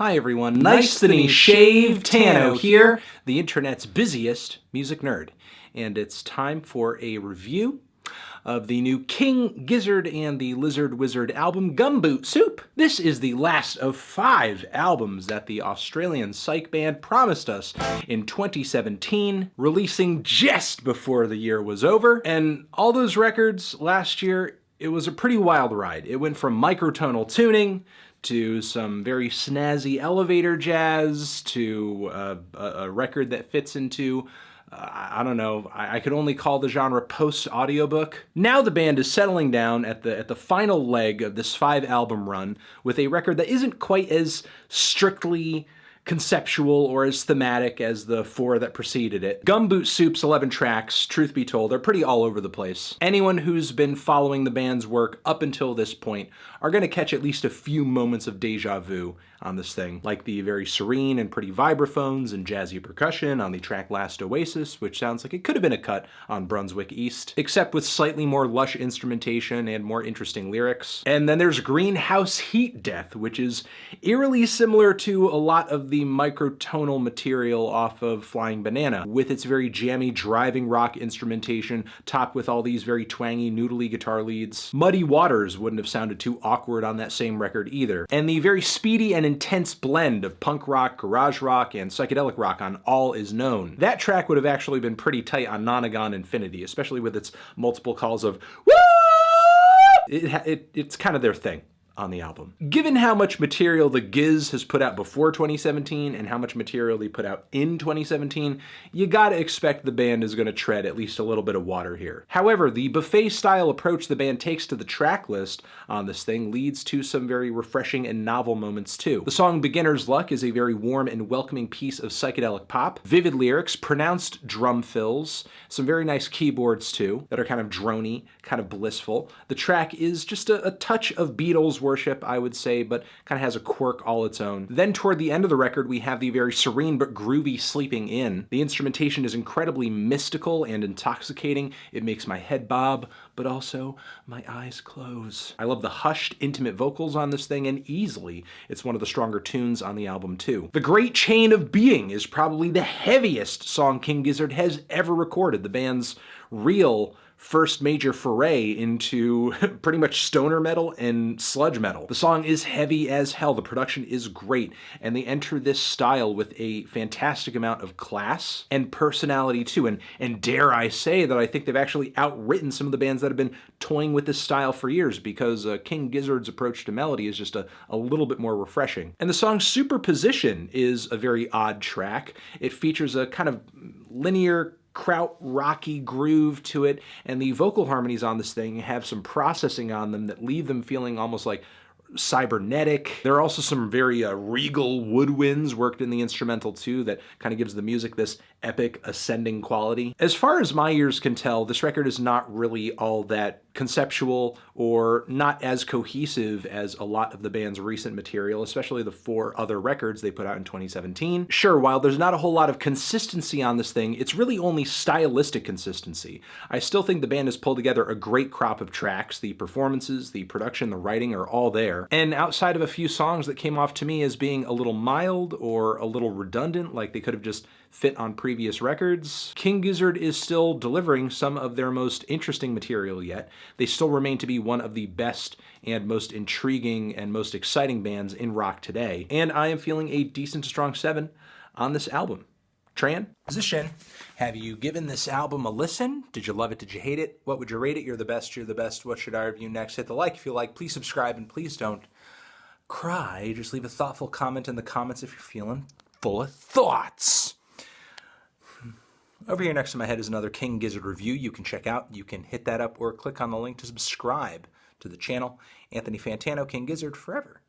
Hi everyone, Nicely Shaved Tano here, the internet's busiest music nerd. And it's time for a review of the new King Gizzard and the Lizard Wizard album, Gumboot Soup. This is the last of 5 albums that the Australian psych band promised us in 2017, releasing just before the year was over. And all those records last year, it was a pretty wild ride. It went from microtonal tuning to some very snazzy elevator jazz, to a record that fits into, I don't know, I could only call the genre post-audiobook. Now the band is settling down at the final leg of this 5-album run with a record that isn't quite as strictly conceptual or as thematic as the 4 that preceded it. Gumboot Soup's 11 tracks, truth be told, are pretty all over the place. Anyone who's been following the band's work up until this point are going to catch at least a few moments of deja vu on this thing, like the very serene and pretty vibraphones and jazzy percussion on the track Last Oasis, which sounds like it could have been a cut on Brunswick East, except with slightly more lush instrumentation and more interesting lyrics. And then there's Greenhouse Heat Death, which is eerily similar to a lot of the microtonal material off of Flying Banana, with its very jammy driving rock instrumentation topped with all these very twangy noodly guitar leads. Muddy Waters wouldn't have sounded too awkward on that same record either. And the very speedy and intense blend of punk rock, garage rock, and psychedelic rock on All Is Known. That track would have actually been pretty tight on Nonagon Infinity, especially with its multiple calls of woo! It's kind of their thing on the album. Given how much material the Giz has put out before 2017 and how much material they put out in 2017, you gotta expect the band is gonna tread at least a little bit of water here. However, the buffet-style approach the band takes to the track list on this thing leads to some very refreshing and novel moments too. The song Beginner's Luck is a very warm and welcoming piece of psychedelic pop, vivid lyrics, pronounced drum fills, some very nice keyboards too that are kind of drony, kind of blissful. The track is just a touch of Beatles worship, I would say, but kind of has a quirk all its own. Then toward the end of the record, we have the very serene but groovy Sleeping In. The instrumentation is incredibly mystical and intoxicating. It makes my head bob, but also my eyes close. I love the hushed, intimate vocals on this thing, and easily it's one of the stronger tunes on the album too. The Great Chain of Being is probably the heaviest song King Gizzard has ever recorded, the band's real first major foray into pretty much stoner metal and sludge metal. The song is heavy as hell, the production is great, and they enter this style with a fantastic amount of class and personality too, and dare I say that I think they've actually outwritten some of the bands that have been toying with this style for years, because King Gizzard's approach to melody is just a little bit more refreshing. And the song Superposition is a very odd track. It features a kind of linear kraut rocky groove to it, and the vocal harmonies on this thing have some processing on them that leave them feeling almost like cybernetic. There are also some very regal woodwinds worked in the instrumental too that kind of gives the music this epic ascending quality. As far as my ears can tell, this record is not really all that conceptual or not as cohesive as a lot of the band's recent material, especially the 4 other records they put out in 2017. Sure, while there's not a whole lot of consistency on this thing, it's really only stylistic consistency. I still think the band has pulled together a great crop of tracks. The performances, the production, the writing are all there. And outside of a few songs that came off to me as being a little mild or a little redundant, like they could have just fit on previous records, King Gizzard is still delivering some of their most interesting material yet. They still remain to be one of the best and most intriguing and most exciting bands in rock today. And I am feeling a decent to strong 7 on this album. Transition. Have you given this album a listen? Did you love it? Did you hate it? What would you rate it? You're the best. You're the best. What should I review next? Hit the like if you like. Please subscribe, and please don't cry. Just leave a thoughtful comment in the comments if you're feeling full of thoughts. Over here next to my head is another King Gizzard review you can check out. You can hit that up or click on the link to subscribe to the channel. Anthony Fantano, King Gizzard, forever.